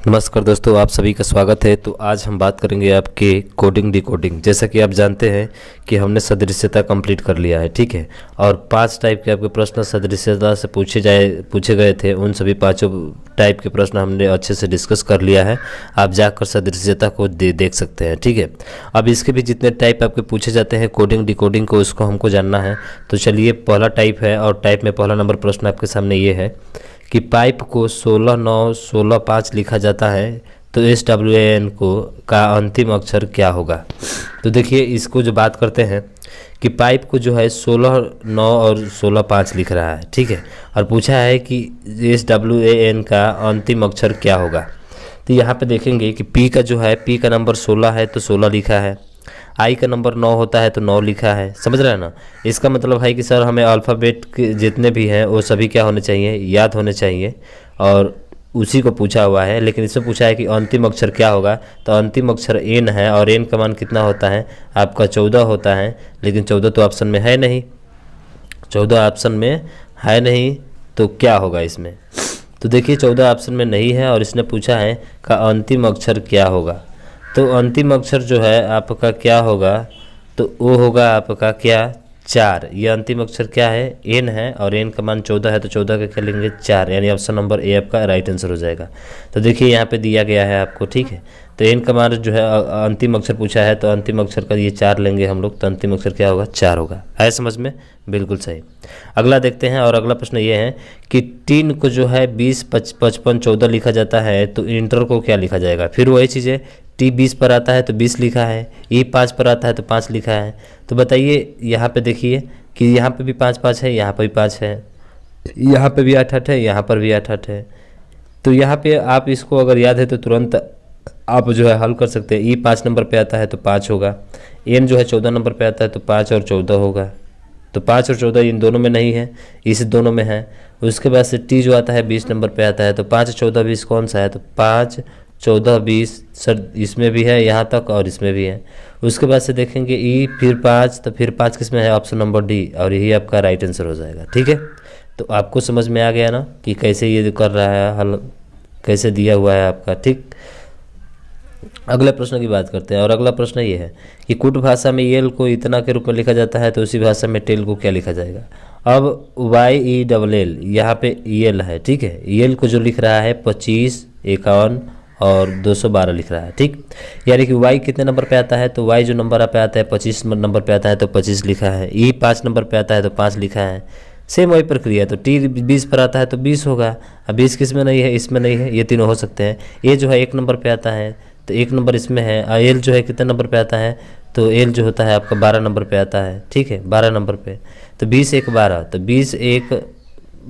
नमस्कार दोस्तों, आप सभी का स्वागत है। तो आज हम बात करेंगे आपके कोडिंग डिकोडिंग। जैसा कि आप जानते हैं कि हमने सदृश्यता कंप्लीट कर लिया है, ठीक है। और 5 टाइप के आपके प्रश्न सदृश्यता से पूछे गए थे। उन सभी 5 टाइप के प्रश्न हमने अच्छे से डिस्कस कर लिया है। आप जाकर सदृश्यता को देख सकते हैं, ठीक है। अब इसके भी जितने टाइप आपके पूछे जाते हैं कोडिंग डिकोडिंग को, उसको हमको जानना है। तो चलिए, पहला टाइप है और टाइप में पहला नंबर प्रश्न आपके सामने ये है कि पाइप को 16-9 16-5 लिखा जाता है तो SWAN को का अंतिम अक्षर क्या होगा। तो देखिए, इसको जो बात करते हैं कि पाइप को जो है 16-9 और 16-5 लिख रहा है, ठीक है। और पूछा है कि SWAN का अंतिम अक्षर क्या होगा। तो यहाँ पे देखेंगे कि P का जो है, P का नंबर 16 है तो 16 लिखा है। आई का नंबर 9 होता है तो 9 लिखा है। समझ रहे हैं ना। इसका मतलब है कि सर हमें अल्फ़ाबेट के जितने भी हैं वो सभी क्या होने चाहिए, याद होने चाहिए, और उसी को पूछा हुआ है। लेकिन इसमें पूछा है कि अंतिम अक्षर क्या होगा, तो अंतिम अक्षर एन है और एन का मान कितना होता है आपका 14 होता है। लेकिन 14 तो ऑप्शन में है नहीं, 14 ऑप्शन में है नहीं, तो क्या होगा इसमें। तो देखिए, 14 ऑप्शन में नहीं है और इसने पूछा है का अंतिम अक्षर क्या होगा। तो अंतिम अक्षर जो है आपका क्या होगा, तो वो होगा आपका क्या, 4। ये अंतिम अक्षर क्या है, एन है, और एन का मान 14 है तो 14 का क्या लेंगे, 4। यानी ऑप्शन नंबर ए आपका राइट आंसर हो जाएगा। तो देखिए, यहाँ पे दिया गया है आपको, ठीक है। तो एन का मान जो है अंतिम अक्षर पूछा है तो अंतिम अक्षर का ये 4 लेंगे हम लोग, तो अंतिम अक्षर क्या होगा, 4 होगा। है समझ में, बिल्कुल सही। अगला देखते हैं, और अगला प्रश्न ये है कि टीन को जो है 20, 55, 14 लिखा जाता है तो इंटर को क्या लिखा जाएगा। फिर वही चीज़ है, टी 20 पर आता है तो 20 लिखा है, ई 5 पर आता है तो 5 लिखा है। तो बताइए, यहाँ पे देखिए कि यहाँ पे भी 5-5 है, यहाँ पर भी 5 है, यहाँ पे भी 8-8 है, यहाँ पर भी 8-8 है। तो यहाँ पे आप इसको अगर याद है तो तुरंत आप जो है हल कर सकते हैं। ई 5 नंबर पे आता है तो 5 होगा, एन जो है 14 नंबर पे आता है तो 5 और 14 होगा। तो 5 और 14 इन दोनों में नहीं है, इस दोनों में है। उसके बाद से टी जो आता है 20 नंबर पे आता है तो 5, 14, 20 कौन सा है, तो 5, 14, 20 सर इसमें भी है यहाँ तक और इसमें भी है। उसके बाद से देखेंगे ई फिर 5, तो फिर 5 किस में है, ऑप्शन नंबर डी, और यही आपका राइट आंसर हो जाएगा, ठीक है। तो आपको समझ में आ गया ना कि कैसे ये कर रहा है हल, कैसे दिया हुआ है आपका, ठीक। अगले प्रश्न की बात करते हैं, और अगला प्रश्न ये है कि कुट भाषा में येल को इतना के रूप में लिखा जाता है तो उसी भाषा में टेल को क्या लिखा जाएगा। अब YELL यहाँ पे येल है, ठीक है। येल को जो लिख रहा है 25, 51 और 212 लिख रहा है, ठीक। यानी कि Y कितने नंबर पे आता है, तो Y जो नंबर पे आता है 25 नंबर पे आता है तो 25 लिखा है। E 5 नंबर पे आता है तो 5 लिखा है। सेम वही प्रक्रिया है। तो टी 20 पर आता है तो 20 होगा। अब 20 किस में नहीं है, इसमें नहीं है, ये तीनों हो सकते हैं। ए जो है 1 नंबर पे आता है तो 1 नंबर इसमें है। एल जो है कितने नंबर पे आता है, तो एल जो होता है आपका 12 नंबर पे आता है, ठीक है, 12 नंबर पे। तो 20, 1, 12, तो 20, 1,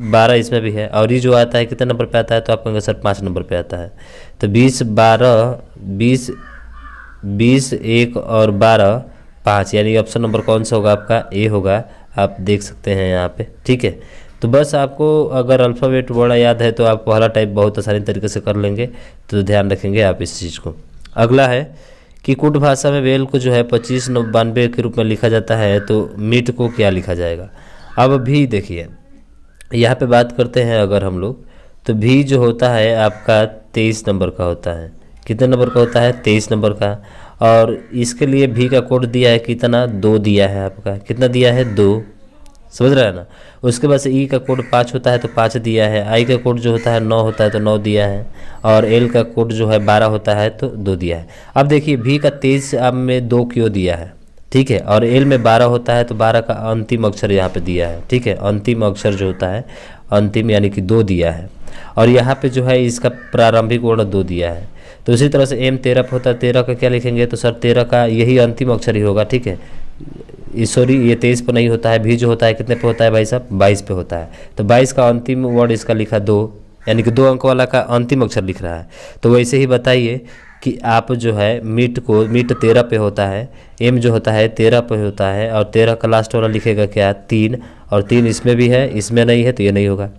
12 इसमें भी है। और ये जो आता है कितने नंबर पे आता है, तो आप कहेंगे सर 5 नंबर पे आता है। तो 20, 12, 20, 20, 1 और 12, 5, यानी ऑप्शन नंबर कौन सा होगा आपका, ए होगा। आप देख सकते हैं यहाँ पे, ठीक है। तो बस आपको अगर अल्फ़ाबेट बड़ा याद है तो आप पहला टाइप बहुत आसानी तरीके से कर लेंगे। तो ध्यान रखेंगे आप इस चीज़ को। अगला है कि कुट भाषा में वेल को जो है 2592 के रूप में लिखा जाता है तो मीट को क्या लिखा जाएगा। अब भी देखिए, यहाँ पे बात करते हैं अगर हम लोग, तो भी जो होता है आपका 23 नंबर का होता है। कितने नंबर का होता है, 23 नंबर का। और इसके लिए भी का कोड दिया है कितना, 2 दिया है आपका। कितना दिया है, 2। समझ रहा है ना। उसके बाद से ई का कोड 5 होता है तो 5 दिया है। आई का कोड जो होता है 9 होता है तो 9 दिया है। और एल का कोड जो है 12 होता है तो 2 दिया है। अब देखिए, भी का 23 अब में 2 क्यों दिया है, ठीक है। और एल में 12 होता है तो 12 का अंतिम अक्षर यहाँ पे दिया है, ठीक है। अंतिम अक्षर जो होता है अंतिम यानी कि 2 दिया है। और यहाँ पे जो है इसका प्रारंभिक वर्ण 2 दिया है। तो इसी तरह से एम 13 पे होता है, 13 का क्या लिखेंगे, तो सर 13 का यही अंतिम अक्षर ही होगा, ठीक है। सॉरी, ये 23 पे नहीं होता है। भी जो होता है कितने पे होता है भाई साहब, 22 पे होता है। तो 22 का अंतिम वर्ड इसका लिखा 2, यानी कि 2 अंक वाला का अंतिम अक्षर लिख रहा है। तो वैसे ही बताइए कि आप जो है मीट 13 पे होता है, एम जो होता है 13 पे होता है, और 13 का लास्ट वाला लिखेगा क्या, 3, और 3 इसमें भी है, इसमें नहीं है तो ये नहीं होगा।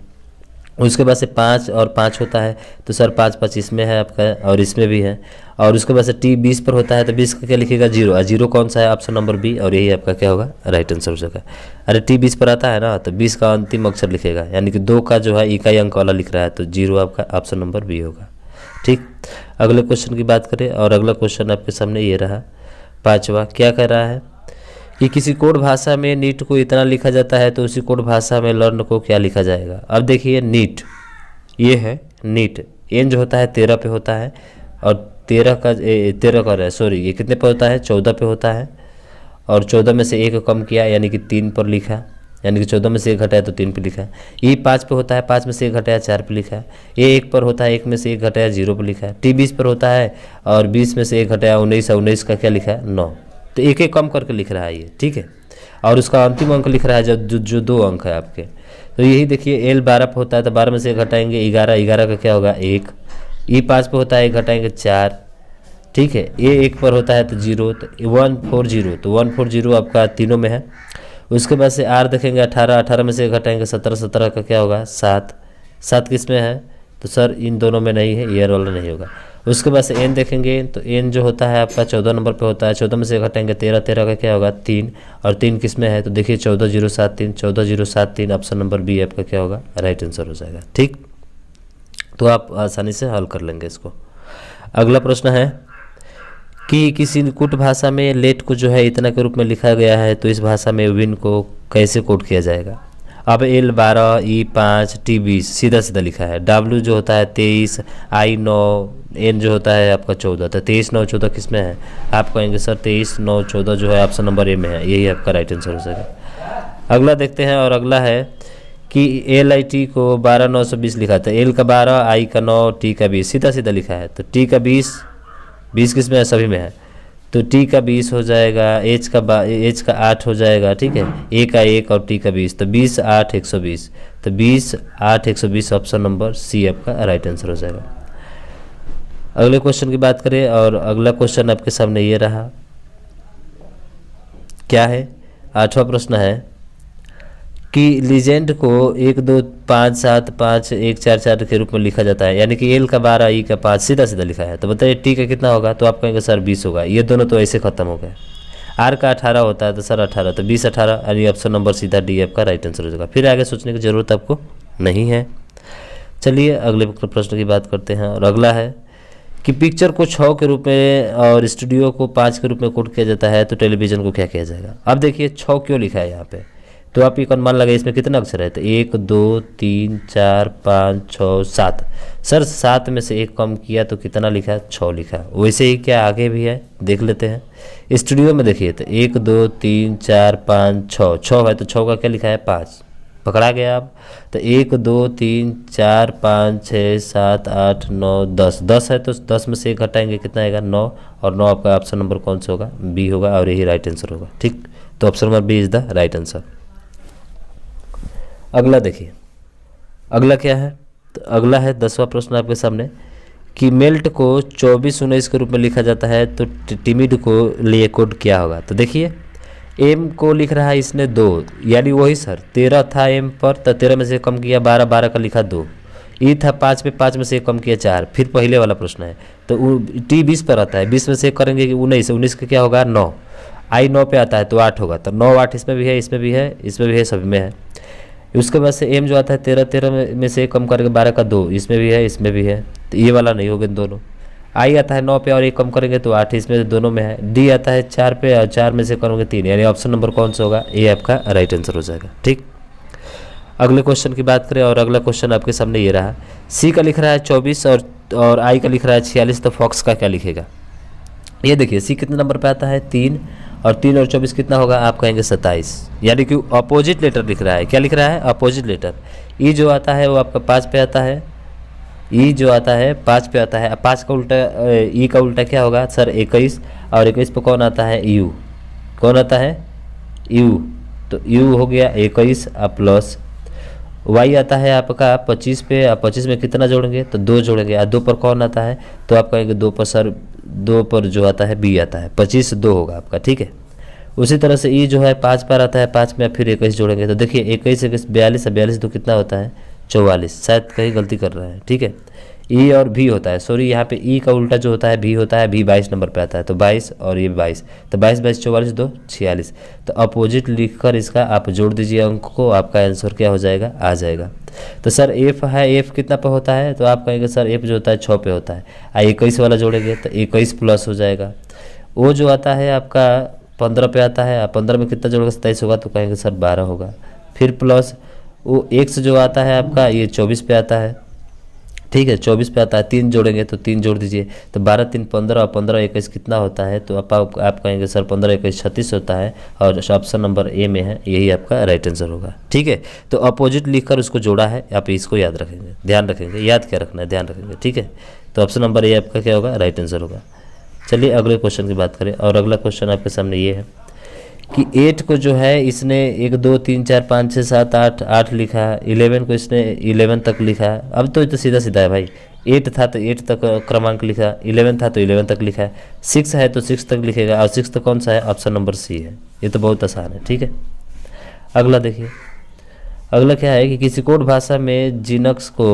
उसके बाद से 5 और 5 होता है तो सर 5, 5 इसमें है आपका और इसमें भी है। और उसके बाद से टी 20 पर होता है तो 20 का क्या लिखेगा, 0। और 0 कौन सा है, ऑप्शन नंबर बी, और यही आपका क्या होगा, राइट आंसर हो जाएगा। अरे टी 20 पर आता है ना तो 20 का अंतिम अक्षर लिखेगा, यानी कि 2 का जो है इकाई अंक वाला लिख रहा है तो 0 आपका ऑप्शन नंबर बी होगा। ठीक। अगले क्वेश्चन की बात करें और अगला क्वेश्चन आपके सामने ये रहा 5वां। क्या कह रहा है कि किसी कोड भाषा में नीट को इतना लिखा जाता है तो उसी कोड भाषा में लर्न को क्या लिखा जाएगा। अब देखिए नीट, ये है नीट, एन जो होता है 13 पे होता है और 13 का है, सॉरी ये कितने पे होता है 14 पे होता है और 14 में से 1 कम किया यानी कि 3 पर लिखा, यानी कि 14 में से 1 घटाया तो 3 पे लिखा है। ये 5 पे होता है, 5 में से 1 घटाया 4 पे लिखा है। ये 1 पर होता है, 1 में से 1 घटाया 0 पे लिखा है। टी 20 पर होता है और 20 में से 1 घटाया 19 और 19 का क्या लिखा है 9। तो एक एक कम करके लिख रहा है ये, ठीक है। और उसका अंतिम अंक लिख रहा है जो 2 अंक है आपके। तो यही देखिए एल 12 पे होता है तो 12 में से 1 घटाएंगे 11, 11 का क्या होगा 1। ई 5 पे होता है 1 घटाएंगे 4, ठीक है। ए 1 पर होता है तो 0, तो 140, तो 140 आपका तीनों में है। उसके बाद से आर देखेंगे 18, 18 में से 1 घटाएंगे 17, 17 का क्या होगा 7, 7 किस में है तो सर इन दोनों में नहीं है, ईयर वाला नहीं होगा। उसके बाद से एन देखेंगे तो एन जो होता है आपका 14 नंबर पे होता है, 14 में से घटाएंगे 13, 13 का क्या होगा 3 और 3 किस में है तो देखिए 14073, 14073 ऑप्शन नंबर बी आपका क्या होगा राइट आंसर हो जाएगा, ठीक। तो आप आसानी से हल कर लेंगे इसको। अगला प्रश्न है कि किसी कुट भाषा में लेट को जो है इतना के रूप में लिखा गया है तो इस भाषा में विन को कैसे कोड किया जाएगा। अब एल 12, ई 5, टी 20 सीधा सीधा लिखा है। डब्ल्यू जो होता है 23, आई 9, एन जो होता है आपका 14, तो 23, 9, 14 किस में है आप कहेंगे सर 23, 9, 14 जो है ऑप्शन नंबर ए में है, यही आपका राइट आंसर हो जाएगा। अगला देखते हैं और अगला है कि एल आई टी को 12, 920 लिखा था। एल का 12, आई का 9, टी का 20 सीधा सीधा लिखा है। तो टी का 20 किस में है सभी में है, तो टी का 20 हो जाएगा, एच का 8 हो जाएगा, ठीक है। ए का 1 और टी का 20, तो 20, 8, 120, तो 20, 8, 120 ऑप्शन नंबर सी आपका राइट आंसर हो जाएगा। अगले क्वेश्चन की बात करें और अगला क्वेश्चन आपके सामने ये रहा, क्या है 8वां प्रश्न है कि लीजेंड को 1, 2, 5, 7, 5, 1, 4, 4 के रूप में लिखा जाता है, यानी कि एल का 12, ई का 5 सीधा सीधा लिखा है। तो बताइए टी का कितना होगा, तो आप कहेंगे सर 20 होगा। ये दोनों तो ऐसे खत्म हो गए। आर का 18 होता है तो सर 18, तो 20, 18 यानी ऑप्शन नंबर सीधा डी आपका राइट आंसर हो जाएगा। फिर आगे सोचने की जरूरत आपको नहीं है। चलिए अगले प्रश्न की बात करते हैं और अगला है कि पिक्चर को 6 के रूप में और स्टूडियो को 5 के रूप में कोड किया जाता है तो टेलीविजन को क्या किया जाएगा। अब देखिए 6 क्यों लिखा है यहाँ पे, तो आप एक अनुमान लगाइए इसमें कितना अक्षर है, तो 1, 2, 3, 4, 5, 6, 7। सर 7 में से 1 कम किया तो कितना लिखा है 6 लिखा है। वैसे ही क्या आगे भी है देख लेते हैं। स्टूडियो में देखिए तो 1, 2, 3, 4, 5, 6 है तो 6 का क्या लिखा है 5, पकड़ा गया आप। तो 1, 2, 3, 4, 5, 6, 7, 8, 9, 10 है तो 10 में से 1 घटाएंगे कितना आएगा 9, और 9 आपका ऑप्शन नंबर कौन सा होगा बी होगा और यही राइट आंसर होगा, ठीक। तो option number B is the right answer. अगला देखिए, अगला क्या है, तो अगला है 10वां प्रश्न आपके सामने कि मेल्ट को 24, 19 के रूप में लिखा जाता है तो टिमिड को लिए कोड क्या होगा। तो देखिए एम को लिख रहा है इसने 2, यानी वही सर 13 था एम पर तो 13 में से कम किया 12, 12 का लिखा 2। ई था 5 पे, 5 में से कम किया 4। फिर पहले वाला प्रश्न है तो टी 20 पर आता है, 20 में से करेंगे कि 19, 19 का क्या होगा 9। आई 9 पे आता है तो 8 होगा, तो 9, 8 इसमें भी है, इसमें भी है, इसमें भी है, सभी में है। उसके बाद से एम जो आता है 13, 13 में से कम करके 12 का 2, इसमें भी है, इसमें भी है, तो ये वाला नहीं होगा दोनों। आई आता है 9 पे और 1 कम करेंगे तो 8, इसमें से दोनों में है। डी आता है 4 पे और 4 में से करोगे 3, यानी ऑप्शन नंबर कौन सा होगा ये आपका राइट आंसर हो जाएगा, ठीक। अगले क्वेश्चन की बात करें और अगला क्वेश्चन आपके सामने ये रहा, सी का लिख रहा है 24 और आई का लिख रहा है 46, तो फॉक्स का क्या लिखेगा। ये देखिए सी कितने नंबर पे आता है 3, और 3 और 24 कितना होगा आप कहेंगे 27, यानी कि अपोजिट लेटर लिख रहा है। क्या लिख रहा है अपोजिट लेटर। ई जो आता है वो आपका 5 पे आता है, ई जो आता है 5 पे आता है। 5 का उल्टा ई का उल्टा क्या होगा सर 21, और 21 पे कौन आता है यू, कौन आता है यू, तो यू हो गया 21 प्लस वाई आता है आपका 25 पे, आप 25 में कितना जोड़ेंगे तो 2 जोड़ेंगे, और 2 पर कौन आता है तो आप कहेंगे 2 पर सर 2 पर जो आता है बी आता है, 25 2 होगा आपका, ठीक है। उसी तरह से ई जो है 5 पर आता है, 5 में फिर 21 जोड़ेंगे तो देखिए 21, 42 42 तो कितना होता है 44, शायद कहीं गलती कर रहे हैं, ठीक है। ई और भी होता है, सॉरी यहाँ पे ई का उल्टा जो होता है भी होता है, भी 22 नंबर पे आता है, तो 22 और ये 22, तो 22 22 44 2 46। तो अपोजिट लिखकर इसका आप जोड़ दीजिए अंक को, आपका आंसर क्या हो जाएगा, आ जाएगा। तो सर एफ है, एफ कितना पे होता है, तो आप कहेंगे सर एफ जो होता है 6 पे होता है। 21 वाला जोड़ेंगे तो 21 प्लस हो जाएगा। वो जो आता है आपका 15 पे आता है, 15 में कितना जोड़ेगा 27 होगा, तो कहेंगे सर 12 होगा। फिर प्लस वो एक्स जो आता है आपका ये 24 पे आता है, ठीक है 24 पे आता है, 3 जोड़ेंगे तो 3 जोड़ दीजिए, तो 12 3 15 और 15 21 कितना होता है, तो आप कहेंगे सर 15 21 36 होता है, और ऑप्शन नंबर ए में है, यही आपका राइट आंसर होगा। ठीक है, तो अपोजिट लिखकर उसको जोड़ा है, आप इसको याद रखेंगे, ध्यान रखेंगे, याद क्या रखना है, ध्यान रखेंगे। ठीक है, तो ऑप्शन नंबर ए आपका क्या होगा, राइट आंसर होगा। चलिए अगले क्वेश्चन की बात करें, और अगला क्वेश्चन आपके सामने ये है कि 8 को जो है इसने 1 2 3 4 5 6 7 8 8 लिखा है, 11 को इसने 11 तक लिखा है। अब तो ये तो सीधा सीधा है भाई, 8 था तो 8 तक क्रमांक लिखा, 11 था तो 11 तक लिखा है, 6 है तो 6 तक लिखेगा, और 6 तक कौन सा है, ऑप्शन नंबर सी है। ये तो बहुत आसान है। ठीक है, अगला देखिए, अगला क्या है कि किसी कोड भाषा में जिनक्स को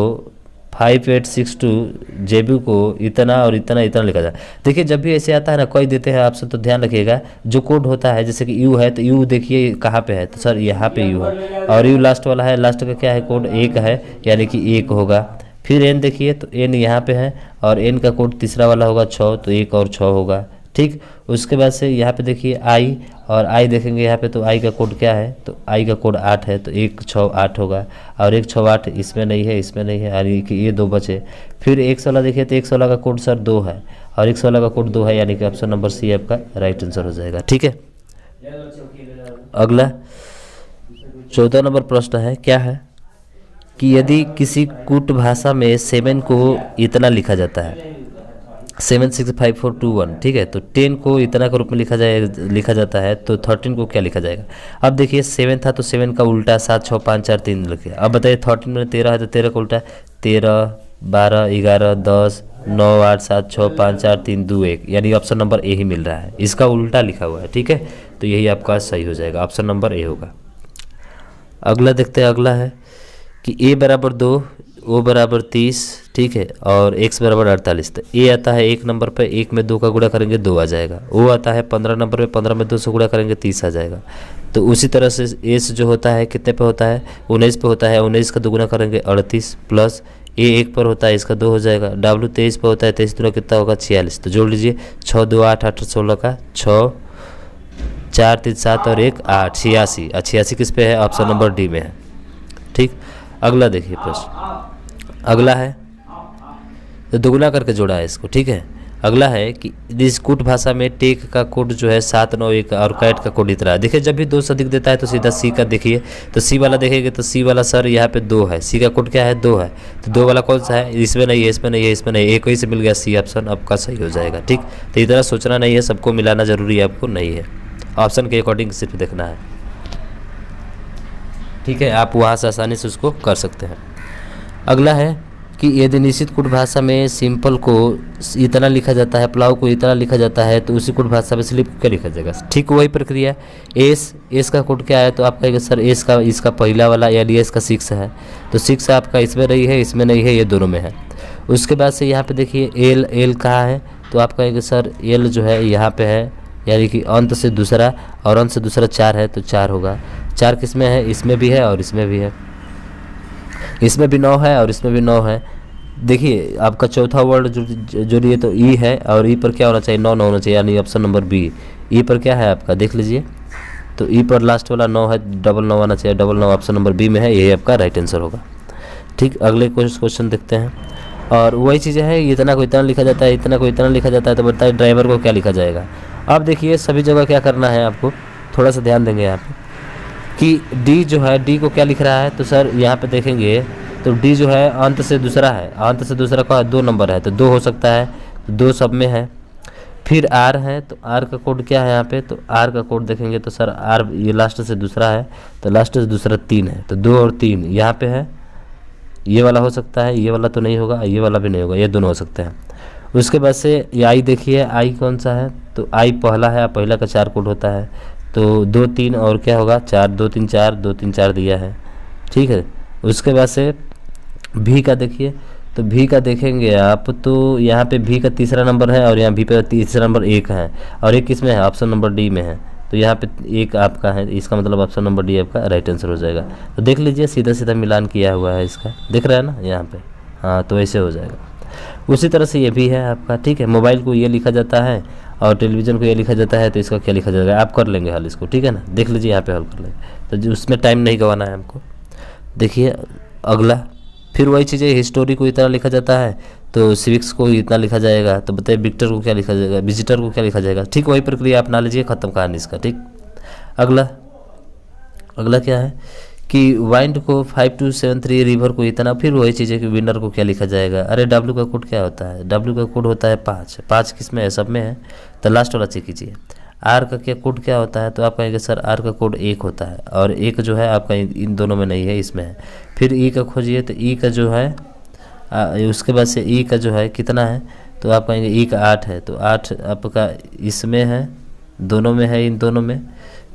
5862 जेबी को इतना और इतना इतना लिखा जाए। देखिए जब भी ऐसे आता है ना, कोई देते हैं आपसे, तो ध्यान रखिएगा जो कोड होता है, जैसे कि यू है तो यू देखिए कहाँ पे है, तो सर यहाँ पे यू है, और यू लास्ट वाला है, लास्ट का क्या है कोड 1 है, यानी कि 1 होगा। फिर एन देखिए तो एन यहाँ पे है, और एन का कोड तीसरा वाला होगा 6, तो 1 और 6 होगा। ठीक, उसके बाद से यहाँ पे देखिए आई, और आई देखेंगे यहाँ पे, तो आई का कोड क्या है, तो आई का कोड 8 है, तो 1 6 8 होगा, और 1 6 8 इसमें नहीं है, इसमें नहीं है, यानी कि ये 2 बचे। फिर 116 देखिए तो 116 का कोड सर 2 है, और 116 का कोड 2 है, यानी कि ऑप्शन नंबर सी आपका राइट आंसर हो जाएगा। ठीक है, अगला 14 नंबर प्रश्न है, क्या है कि यदि किसी कूट भाषा में 7 को इतना लिखा जाता है, 765421, ठीक है, तो 10 को इतना के रूप में लिखा जाता है, तो 13 को क्या लिखा जाएगा। अब देखिए 7 था तो 7 का उल्टा 7 6 5 4 3 लिखे। अब बताइए 13 में 13 है तो 13 का उल्टा 13 12 11 10 9 8 7 6 5 4 3 2 1, यानी ऑप्शन नंबर ए ही मिल रहा है, इसका उल्टा लिखा हुआ है। ठीक है, तो यही आपका सही हो जाएगा, ऑप्शन नंबर ए होगा। अगला देखते हैं, अगला है कि a बराबर 2, ओ बराबर 30, ठीक है, और x बराबर 48। तो ए आता है 1 नंबर पे, 1 में 2 का गुणा करेंगे 2 आ जाएगा। ओ आता है 15 नंबर पे, 15 में 2 से गुणा करेंगे 30 आ जाएगा। तो उसी तरह से एस जो होता है कितने पे होता है, 19 पे होता है, 19 का 2 गुना करेंगे 38, प्लस ए 1 पर होता है, इसका 2 हो जाएगा। डब्ल्यू 23 पे होता है, 23 दूना कितना होगा 46। तो जोड़ लीजिए 6 2 8 8 16 का 6 4 3 7 और 1 8, 86। 86 किस पे है, ऑप्शन नंबर डी में है। ठीक, अगला देखिए प्रश्न, अगला है तो दोगुना करके जोड़ा है इसको। ठीक है, अगला है कि इस कूट भाषा में टेक का कोड जो है 791 और कैट का कोड इतना है। देखिए जब भी 2 से अधिक देता है तो सीधा सी का देखिए, तो सी वाला देखेंगे तो सी वाला सर यहाँ पे 2 है, सी का कोड क्या है 2 है, तो 2 वाला कौन सा है, इसमें नहीं है, इसमें नहीं है, इसमें नहीं है, एक ही से मिल गया, सी ऑप्शन आपका सही हो जाएगा। ठीक, तो इतना सोचना नहीं है, सबको मिलाना जरूरी है, आपको नहीं है, ऑप्शन के अकॉर्डिंग सिर्फ देखना है। ठीक है, आप वहाँ से आसानी से उसको कर सकते हैं। अगला है कि यदि निश्चित कूट भाषा में सिंपल को इतना लिखा जाता है, प्लाव को इतना लिखा जाता है, तो उसी कूट भाषा में स्लिप क्या लिखा जाएगा। ठीक वही प्रक्रिया। एस का कोड क्या है, तो आप कहेंगे सर एस का इसका पहला वाला यानी एस का 6 है, तो 6 आपका इसमें नहीं है, इसमें नहीं है, ये दोनों में है। उसके बाद से यहाँ पे देखिए एल कहाँ है, तो आप कहेंगे सर एल जो है यहाँ पे है, यानी कि अंत से दूसरा, और अंत से दूसरा 4 है, तो 4 होगा। 4 किस में है, इसमें भी है और इसमें भी है, इसमें भी 9 है और इसमें भी 9 है। देखिए आपका चौथा वर्ड जो लिए तो ई है, और ई पर क्या होना चाहिए, 9 होना चाहिए, यानी ऑप्शन नंबर बी। ई पर क्या है आपका देख लीजिए, तो ई पर लास्ट वाला 9 है, 9 आना चाहिए, 9 ऑप्शन नंबर बी में है, यही आपका राइट आंसर होगा। ठीक, अगले क्वेश्चन देखते हैं, और वही चीज़ें हैं, इतना को इतना लिखा जाता है, इतना को इतना लिखा जाता है, तो बताइए ड्राइवर को क्या लिखा जाएगा। अब देखिए सभी जगह क्या करना है, आपको थोड़ा सा ध्यान देंगे यहाँ पे कि डी जो है, डी को क्या लिख रहा है, तो सर यहाँ पे देखेंगे तो डी जो है अंत से दूसरा है, अंत से दूसरा का 2 नंबर है, तो 2 हो सकता है, तो 2 सब में है। फिर आर है, तो आर का कोड क्या है यहाँ पे, तो आर का कोड देखेंगे तो सर आर ये लास्ट से दूसरा है, तो लास्ट से दूसरा 3 है, तो 2 और 3 यहाँ पे है, ये वाला हो सकता है, ये वाला तो नहीं होगा, ये वाला भी नहीं होगा, ये दोनों हो सकते हैं। उसके बाद से ये आई देखिए, आई कौन सा है, तो आई पहला है, पहला का 4 कोड होता है, तो 2 3 और क्या होगा 4, 2 3 4, 2 3 4 दिया है। ठीक है, उसके बाद से भी का देखिए, तो भी का देखेंगे आप तो यहाँ पे भी का तीसरा नंबर है और यहाँ भी पे तीसरा नंबर एक है, और एक किस में है, ऑप्शन नंबर डी में है। तो यहाँ पे एक आपका है, इसका मतलब ऑप्शन नंबर डी आपका राइट आंसर हो जाएगा। तो देख लीजिए सीधा सीधा मिलान किया हुआ है इसका, दिख रहा है ना यहाँ पे। हाँ, तो ऐसे हो जाएगा। उसी तरह से ये भी है आपका, ठीक है। मोबाइल को ये लिखा जाता है और टेलीविज़न को ये लिखा जाता है, तो इसका क्या लिखा जाएगा, आप कर लेंगे हल इसको, ठीक है ना। देख लीजिए यहाँ पे हल कर लेंगे, तो उसमें टाइम नहीं गंवाना है हमको। देखिए अगला, फिर वही चीज़ें, हिस्टोरी को इतना लिखा जाता है तो सिविक्स को इतना लिखा जाएगा। तो बताइए विक्टर को क्या लिखा जाएगा, विजिटर को क्या लिखा जाएगा, ठीक वही प्रक्रिया अपना लीजिए, खत्म कहानी इसका, ठीक। अगला क्या है कि वाइंड को 5273 रिवर को इतना, फिर वही चीज़ है कि विनर को क्या लिखा जाएगा। अरे डब्ल्यू का कोड क्या होता है, डब्ल्यू का कोड होता है 5 किस में है, सब में है। तो लास्ट वाला चेक कीजिए। आर का क्या कोड क्या होता है, तो आप कहेंगे सर आर का कोड 1 होता है, और 1 जो है आपका इन दोनों में नहीं है, इसमें है। फिर ई का खोजिए, तो ई का जो है उसके बाद से ई का जो है कितना है, तो आप कहेंगे ई का 8 है, तो 8 आपका इसमें है, दोनों में है, इन दोनों में।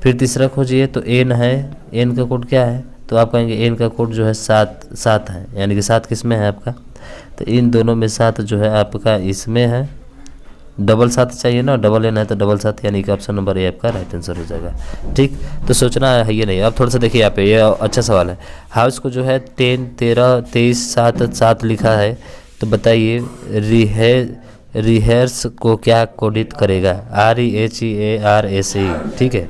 फिर तीसरा खोजिए, तो एन है, एन का कोड क्या है, तो आप कहेंगे एन का कोड जो है 7 है, यानी कि 7 किस में है आपका, तो इन दोनों में 7 जो है आपका इसमें है। डबल 7 चाहिए ना, डबल एन है तो डबल 7, यानी कि ऑप्शन नंबर ए आपका राइट आंसर हो जाएगा, ठीक। तो सोचना है ये नहीं। अब थोड़ा सा देखिए यहाँ पे, ये अच्छा सवाल है। हाउस को जो है 10, 13, 23, 7 लिखा है, तो बताइए रिहर्स को क्या कोडित करेगा, REHEARSE, ठीक है।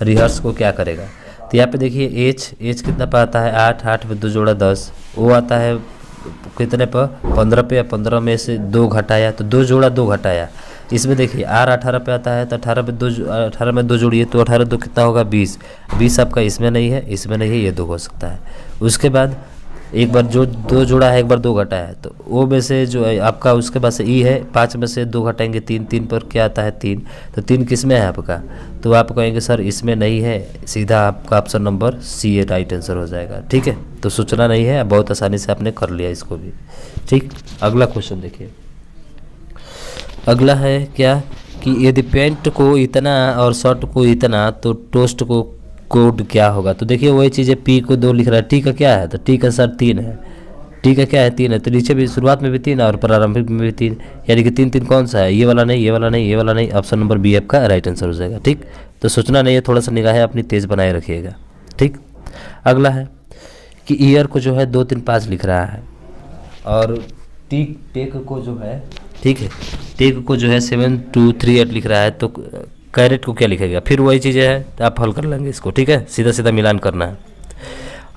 रिहर्स को क्या करेगा, तो यहाँ पे देखिए एच कितना पे आता है, 8 पे 2 जोड़ा 10, वो आता है कितने पर, 15 पे, या 15 में से 2 घटाया तो 2 जोड़ा 2 घटाया। इसमें देखिए आर 18 पे आता है, तो 18 में 2 जोड़िए तो 18 2 कितना होगा, 20 आपका इसमें नहीं है, इसमें नहीं है, ये 2 हो सकता है। उसके बाद एक बार जो 2 जोड़ा है, एक बार 2 घटाया है, तो वो में से जो है आपका, उसके बाद से ई है, 5 में से 2 घटाएंगे 3 पर क्या आता है 3, तो 3 किस में है आपका, तो आप कहेंगे सर इसमें नहीं है, सीधा आपका ऑप्शन नंबर सी ए राइट आंसर हो जाएगा, ठीक है। तो सोचना नहीं है, बहुत आसानी से आपने कर लिया इसको भी, ठीक। अगला क्वेश्चन देखिए। अगला है क्या कि यदि पेंट को इतना और शर्ट को इतना, तो टोस्ट को कोड क्या होगा। तो देखिए वही चीज़ है, पी को 2 लिख रहा है, टी का क्या है, तो टी का सर 3 है, टी का क्या है 3 है, तो नीचे भी शुरुआत में भी 3 और प्रारंभिक में भी 3, यानी कि 3 कौन सा है, ये वाला नहीं, ये वाला नहीं, ये वाला नहीं, ऑप्शन नंबर बी आपका राइट आंसर हो जाएगा, ठीक। तो सोचना नहीं है, थोड़ा सा निगाहें अपनी तेज़ बनाए रखिएगा, ठीक। अगला है कि ईयर को जो है 2 3 5 लिख रहा है, और टेक को जो है, ठीक है, टेक को जो है 7 2 3 8 लिख रहा है, तो कैरेट को क्या लिखेगा, फिर वही चीज़ें है, तो आप हल कर लेंगे इसको, ठीक है, सीधा सीधा मिलान करना है।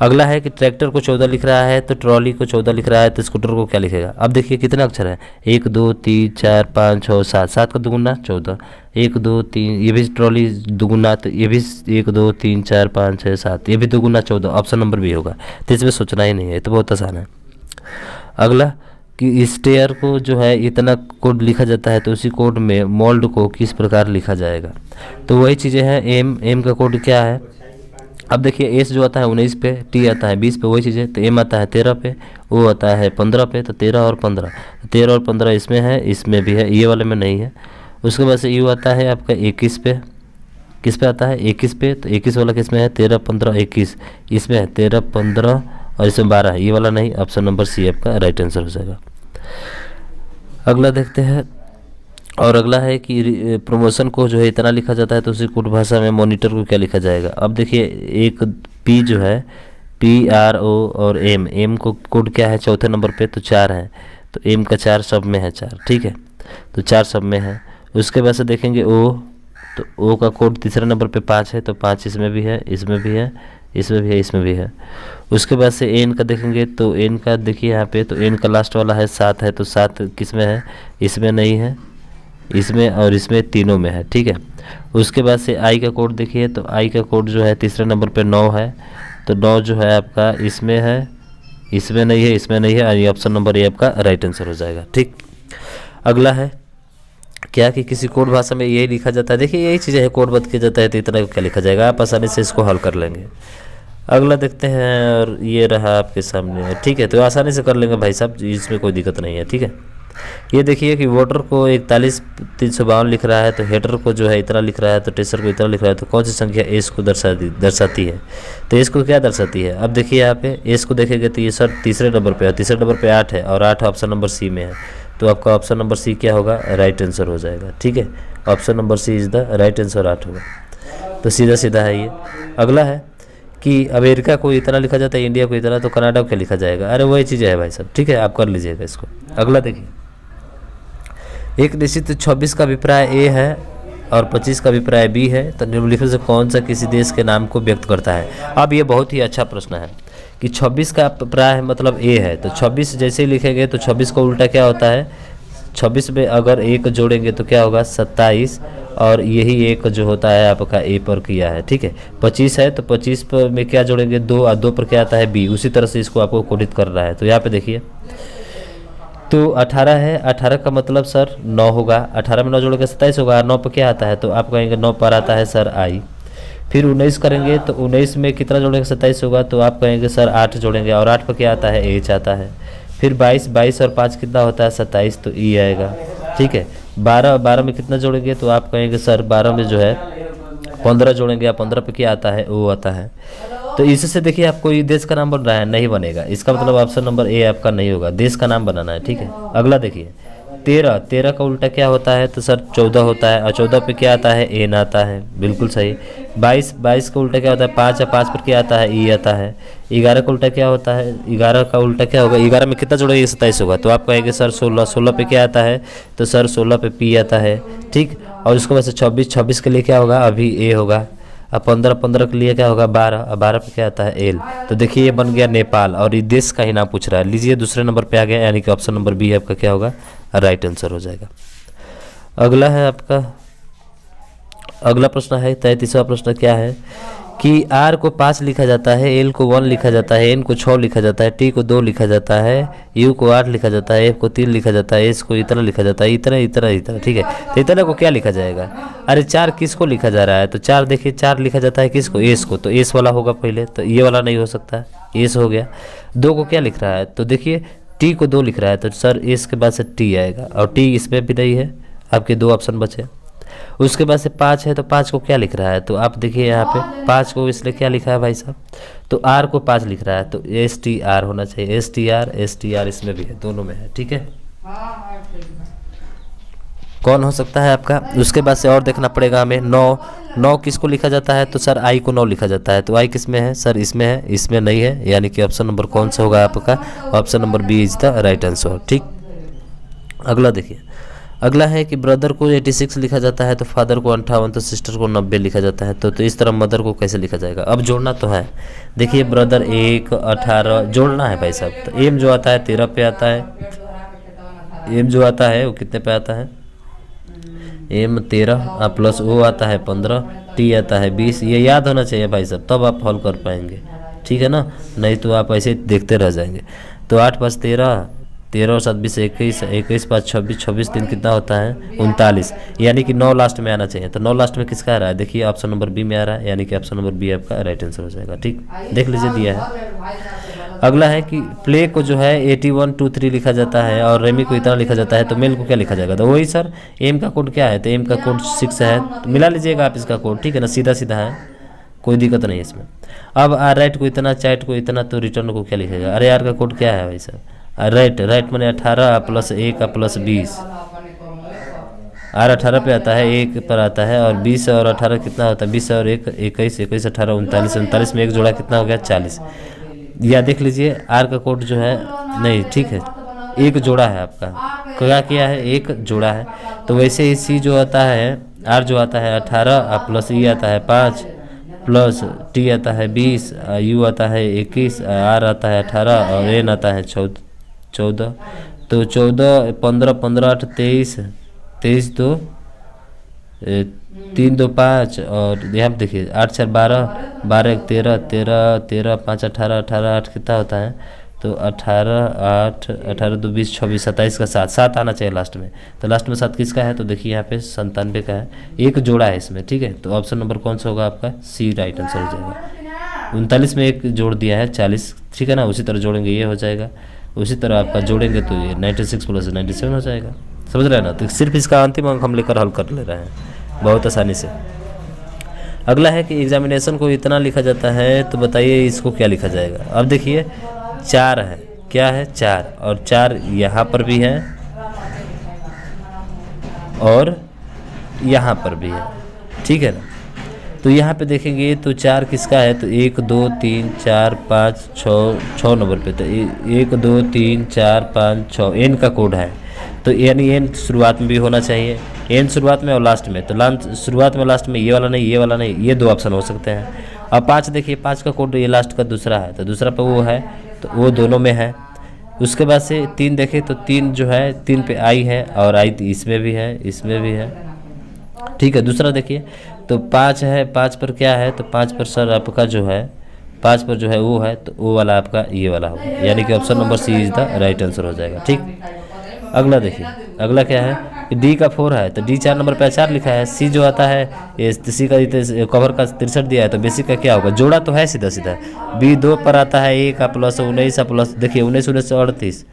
अगला है कि ट्रैक्टर को 14 लिख रहा है, तो ट्रॉली को 14 लिख रहा है, तो स्कूटर को क्या लिखेगा। अब देखिए कितने अक्षर है, 1 2 3 4 5 6 7, 7 का दुगुना 14, 1 2 3, ये भी ट्रॉली दुगुना, तो ये भी 1 2 3 4 5 6 7, ये भी दुगुना 14, ऑप्शन नंबर भी होगा। तो इसमें सोचना ही नहीं है, तो बहुत आसान है। अगला कि स्टेयर को जो है इतना कोड लिखा जाता है, तो उसी कोड में मोल्ड को किस प्रकार लिखा जाएगा। तो वही चीज़ें हैं, एम का कोड क्या है। अब देखिए एस जो आता है 19 पे, टी आता है 20 पे, वही चीज़ है। तो एम आता है 13 पे, ओ आता है 15 पे, तो 13 और 15, 13 और 15 इसमें है, इसमें भी है, ये वाले में नहीं है। उसके बाद से यू आता है आपका 21 पे, किस पे आता है 21 पे, तो 21 वाला किस में है, 13 15 21, इसमें है 13 15 और इसमें 12 है, ये वाला नहीं, ऑप्शन नंबर सी आपका राइट आंसर हो जाएगा। अगला देखते हैं, और अगला है कि प्रमोशन को जो है इतना लिखा जाता है, तो उसी कोड भाषा में मॉनिटर को क्या लिखा जाएगा। अब देखिए एक पी जो है PRO और एम को कोड क्या है चौथे नंबर पे, तो 4 है, तो एम का 4 सब में है 4, ठीक है, तो 4 सब में है। उसके बाद से देखेंगे ओ, तो ओ का कोड तीसरे नंबर पे 5 है, तो 5 इसमें भी है, इसमें भी है, इसमें भी है, इसमें भी है। उसके बाद से एन का देखेंगे, तो एन का देखिए यहाँ पे, तो एन का लास्ट वाला है 7 है, तो 7 किस में है, इसमें नहीं है, इसमें और इसमें, तीनों में है, ठीक है। उसके बाद से आई का कोड देखिए, तो आई का कोड जो है तीसरे नंबर पे 9 है, तो 9 जो है आपका इसमें है, इसमें नहीं है, इसमें नहीं है, ये ऑप्शन नंबर ये आपका राइट आंसर हो जाएगा, ठीक। अगला है क्या कि किसी कोड भाषा में यही लिखा जाता है, देखिए यही चीज़ें है, कोड बद किया जाता है, तो इतना क्या लिखा जाएगा, आप आसानी से इसको हल कर लेंगे। अगला देखते हैं, और ये रहा आपके सामने, ठीक है, तो आसानी से कर लेंगे भाई साहब, इसमें कोई दिक्कत नहीं है, ठीक है। ये देखिए कि वोटर को 41,352 लिख रहा है, तो हेडर को जो है इतना लिख रहा है, तो टेसर को इतना लिख रहा है, तो कौन सी संख्या एस को दर्शाती है? तो एस को क्या दर्शाती है? अब देखिए यहाँ पे एस को देखेंगे तो ये सर तीसरे नंबर पे है, तीसरे नंबर पे 8 है और 8 ऑप्शन नंबर सी में है, तो आपका ऑप्शन नंबर सी क्या होगा? राइट आंसर हो जाएगा। ठीक है, option number C is the right answer 8 होगा। तो सीधा सीधा है ये। अगला है कि अमेरिका को इतना लिखा जाता है, इंडिया को इतना, तो कनाडा को क्या लिखा जाएगा? अरे वही चीज़ें है भाई साहब। ठीक है, आप कर लीजिएगा इसको। अगला देखिए, एक निश्चित 26 का अभिप्राय ए है और 25 का अभिप्राय बी है, तो निम्नलिखित से कौन सा किसी देश के नाम को व्यक्त करता है? अब ये बहुत ही अच्छा प्रश्न है कि 26 का अभिप्राय मतलब ए है, तो 26 जैसे ही लिखेंगे तो 26 का उल्टा क्या होता है? 26 में अगर एक जोड़ेंगे तो क्या होगा? 27, और यही एक जो होता है आपका ए पर किया है। ठीक है, 25 है तो 25 पर में क्या जोड़ेंगे? 2, और 2 पर क्या आता है? बी। उसी तरह से इसको आपको कोडित कर रहा है। तो यहाँ पे देखिए, तो 18 है, 18 का मतलब सर 9 होगा, 18 में 9 जोड़ेंगे 27 होगा, 9 पर क्या आता है? तो आप कहेंगे 9 पर आता है सर आई। फिर 19 करेंगे तो 19 में कितना जोड़ेंगे? 27 होगा, तो आप कहेंगे सर 8 जोड़ेंगे, और 8 पर क्या आता है? एच आता है। फिर 22, 22 और 5 कितना होता है? 27, तो ई आएगा। ठीक है, 12, 12 में कितना जोड़ेंगे? तो आप कहेंगे सर 12 में जो है 15 जोड़ेंगे, या 15 पे क्या आता है? ओ आता है। तो इससे देखिए आप कोई देश का नाम बन रहा है, नहीं बनेगा। इसका मतलब ऑप्शन नंबर ए आपका नहीं होगा, देश का नाम बनाना है। ठीक है, अगला देखिए, 13, 13 का उल्टा क्या होता है? तो सर 14 होता है, और 14 पे क्या आता है? एन आता है, बिल्कुल सही। 22, 22 का उल्टा क्या होता है? 5, या 5 पर क्या आता है? ई आता है। 11 का उल्टा क्या होता है? 11 का उल्टा क्या होगा? 11 में कितना जोड़ेंगे? 27 होगा, तो आप कहेंगे सर 16, 16 पे क्या आता है? तो सर 16 पे पी आता है। ठीक, और उसको वैसे 26, 26 के लिए क्या होगा? अभी ए होगा। अब 15, 15 के लिए क्या होगा? 12, और 12 पे क्या आता है? एल। तो देखिए ये बन गया नेपाल, और ये देश का ही नाम पूछ रहा है। लीजिए दूसरे नंबर पे आ गया, यानी कि ऑप्शन नंबर बी आपका क्या होगा? राइट आंसर हो जाएगा। अगला है आपका, अगला प्रश्न है 33वां प्रश्न। क्या है कि आर को 5 लिखा जाता है, एल को 1 लिखा जाता है, एन को 6 लिखा जाता है, टी को 2 लिखा जाता है, यू को 8 लिखा जाता है, एफ को 3 लिखा जाता है, एस को इतना लिखा जाता है, इतना इतना इतना। ठीक है, तो इतना को क्या लिखा जाएगा? अरे 4 किसको लिखा जा रहा है? तो 4 देखिए, 4 लिखा जाता है किसको? एस को, तो एस वाला होगा पहले, तो ये वाला नहीं हो सकता, एस हो गया। 2 को क्या लिख रहा है? तो देखिए टी को 2 लिख रहा है, तो सर एस के बाद से टी आएगा, और टी इसमें भी नहीं है, आपके 2 ऑप्शन बचे। उसके बाद से 5 है, तो 5 को क्या लिख रहा है? तो आप देखिए यहाँ पे 5 को इसलिए क्या लिखा है भाई साहब? तो आर को 5 लिख रहा है, तो एस टी आर होना चाहिए, एस टी आर इसमें भी है, दोनों में है। ठीक है, कौन हो सकता है आपका? उसके बाद से और देखना पड़ेगा हमें। 9 किसको लिखा जाता है? तो सर आई को 9 लिखा जाता है, तो आई किस में है? सर इसमें है, इसमें नहीं है, यानी कि ऑप्शन नंबर कौन सा होगा आपका? Option number B is the right answer. ठीक, अगला देखिए, अगला है कि ब्रदर को 86 लिखा जाता है, तो फादर को 58, तो सिस्टर को 90 लिखा जाता है, तो इस तरह मदर को कैसे लिखा जाएगा? अब जोड़ना तो है। देखिए ब्रदर 1, 18 जोड़ना है भाई साहब। तो एम जो आता है 13 पे आता है, एम जो आता है वो कितने पे आता है? एम 13 प्लस ओ आता है 15, टी आता है 20। ये याद होना चाहिए भाई साहब, तब आप हल कर पाएंगे। ठीक है ना, नहीं तो आप ऐसे देखते रह जाएंगे। तो 8, 5, 13, 13 और 7, 20, 21, 21, 5, 26, 26, 3 कितना होता है? 39, यानी कि 9 लास्ट में आना चाहिए। तो 9 लास्ट में किसका आ रहा है? देखिए ऑप्शन नंबर बी में आ रहा है, यानी कि ऑप्शन नंबर बी आपका राइट आंसर हो जाएगा। ठीक, देख लीजिए दिया है। अगला है कि प्ले को जो है 81, 2, 3 लिखा जाता है, और रेमी को इतना लिखा जाता है, तो मेल को क्या लिखा जाएगा? तो वही सर एम का कोड क्या है? तो एम का कोड 6 है, तो मिला लीजिएगा आप इसका कोड। ठीक है ना, सीधा सीधा है, कोई दिक्कत नहीं है इसमें। अब आर राइट को इतना, चैट को इतना, तो रिटर्न को क्या लिखेगा? अरे यार का कोड क्या है भाई साहब? राइट, राइट मैंने 18 प्लस 1 प्लस 20, आर 18 पे आता है, 1 पर आता है, और 20 और 18 कितना होता है? 20 और 1 21, 21 18 39, 39 में 1 जोड़ा कितना हो गया? 40। या देख लीजिए आर का कोड जो है नहीं, ठीक है, 1 जोड़ा है आपका, क्या किया है? 1 जोड़ा है। तो वैसे ही सी जो आता है, आर जो आता है 18 प्लस ई आता है 5 प्लस टी आता है 20, यू आता है 21, आर आता है 18, और एन आता है 14। तो 14, 15, 15, 8, 23, 23, 2, 3, 2, 5, और यहाँ पे देखिए 8, 4, 12, 12, 1, 13, 13, 13, 5, 18, 18, 8 कितना होता है? तो 18, 8, 18, 2, 20, 26, 27 का 7 आना चाहिए लास्ट में। तो लास्ट में 7 किसका है? तो देखिए यहाँ पे 97 का है, 1 जोड़ा है इसमें। ठीक है, तो ऑप्शन नंबर कौन सा होगा आपका? सी राइट आंसर हो जाएगा। 39 में 1 जोड़ दिया है 40। ठीक है ना, उसी तरह जोड़ेंगे ये हो जाएगा। उसी तरह आपका जोड़ेंगे तो ये 96 प्लस 97 हो जाएगा। समझ रहे हैं ना। तो सिर्फ इसका अंतिम अंक हम लेकर हल कर ले रहे हैं बहुत आसानी से। अगला है कि एग्जामिनेशन को इतना लिखा जाता है, तो बताइए इसको क्या लिखा जाएगा। अब देखिए 4 है, क्या है 4, और 4 यहाँ पर भी है और यहाँ पर भी है, ठीक है ना। तो यहाँ पे देखेंगे तो 4 किसका है, तो 1 2 3 4 5 6 नंबर पे, तो 1 2 3 4 5 6 एन का कोड है। तो यानी एन शुरुआत में भी होना चाहिए, एन शुरुआत में और लास्ट में। तो शुरुआत में लास्ट में ये वाला नहीं, ये वाला नहीं, ये 2 ऑप्शन हो सकते हैं। अब 5 देखिए, 5 का कोड ये लास्ट का दूसरा है, तो दूसरा पे वो है, तो वो दोनों में है। उसके बाद से 3 देखें तो 3 जो है 3 पे आई है, और आई इसमें भी है, इसमें भी है, ठीक है। दूसरा देखिए तो 5 है, 5 पर क्या है, तो 5 पर सर आपका जो है 5 पर जो है वो है, तो वो वाला आपका ये वाला होगा, यानी कि option number C is the right answer हो जाएगा, ठीक। अगला देखिए, अगला क्या है, डी का 4 है, तो डी 4 नंबर पे 4 लिखा है। सी जो आता है ये सी का कवर का 63 दिया है, तो बेसिक का क्या होगा, जोड़ा तो है सीधा सीधा। बी 2 पर आता है ए का प्लस 19 प्लस, देखिए 19 19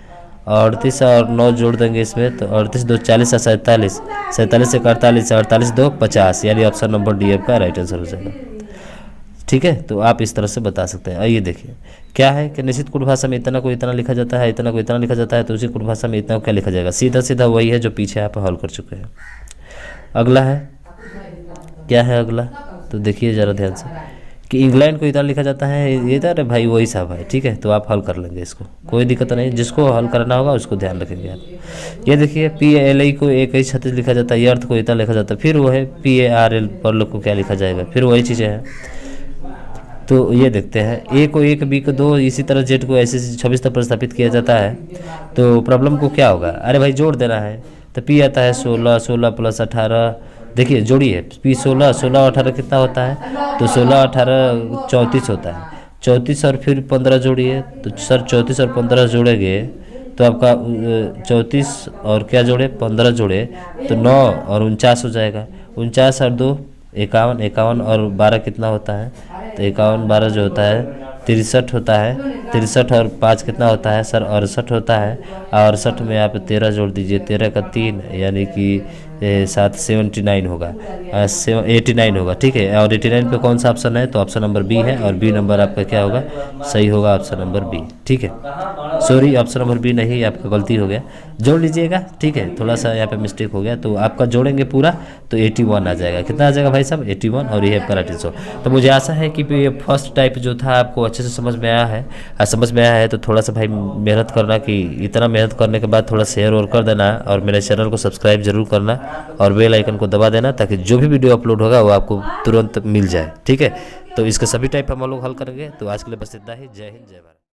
38 और 9 जोड़ देंगे इसमें, तो 38 2 40 47 47 1 48 48 2 50, यानी ऑप्शन नंबर डी का राइट आंसर हो जाएगा, ठीक है। तो आप इस तरह से बता सकते हैं। आइए देखिए क्या है कि निश्चित कुट भाषा में इतना को इतना लिखा जाता है, इतना को इतना लिखा जाता है, तो उसी कुट भाषा में इतना को क्या लिखा जाएगा, सीधा सीधा वही है जो पीछे आप हल कर चुके हैं। अगला है, क्या है अगला, तो देखिए ज़रा ध्यान से कि इंग्लैंड को इतना लिखा जाता है, ये तो भाई वही साहब है, ठीक है। तो आप हल कर लेंगे इसको, कोई दिक्कत नहीं, जिसको हल करना होगा उसको ध्यान रखेंगे आप। ये देखिए PALI को 2136 लिखा जाता है, ये अर्थ को इतना लिखा जाता है, फिर वो है PARL पर लोग को क्या लिखा जाएगा, फिर वही चीज़ें हैं। तो ये देखते हैं, A को 1 B को 2, इसी तरह Z को ऐसे 26 तक प्रतिस्थापित किया जाता है। तो प्रॉब्लम को क्या होगा, अरे भाई जोड़ देना है, तो P आता है 16 16 प्लस 18, देखिए जोड़िए P 16 16 और 18 कितना होता है, तो 16 18 34 होता है, 34 और फिर 15 जोड़िए, तो सर 34 और 15 जोड़ेंगे तो आपका 34 और क्या जोड़े 15 जोड़े तो 9 और 49 हो जाएगा। 49 और 2 51, 51 और 12 कितना होता है, तो 51 12 जो होता है 63 होता है, 63 और 5 कितना होता है सर 68 होता है, और 68 में आप 13 जोड़ दीजिए, 13 का 3 यानी कि 7 79 होगा, 89 होगा, ठीक है। और 89 पे कौन सा ऑप्शन है, तो ऑप्शन नंबर बी है, और बी नंबर आपका क्या होगा, सही होगा ऑप्शन नंबर बी, ठीक है। सॉरी ऑप्शन नंबर बी नहीं, आपका गलती हो गया, जोड़ लीजिएगा, ठीक है। थोड़ा सा यहाँ पे मिस्टेक हो गया, तो आपका जोड़ेंगे पूरा तो 81 आ जाएगा। कितना आ जाएगा भाई साहब 81, और ये आपका राइट आंसर। तो मुझे आशा है कि ये फर्स्ट टाइप जो था आपको अच्छे से समझ में आया है, समझ में आया है तो थोड़ा सा भाई मेहनत करना, कि इतना मेहनत करने के बाद थोड़ा शेयर और कर देना, और मेरे चैनल को सब्सक्राइब जरूर करना, और बेल आइकन को दबा देना, ताकि जो भी वीडियो अपलोड होगा वो आपको तुरंत मिल जाए, ठीक है। तो इसके सभी टाइप हम लोग हल करेंगे। तो आज के लिए बस इतना ही। जय हिंद, जय भारत।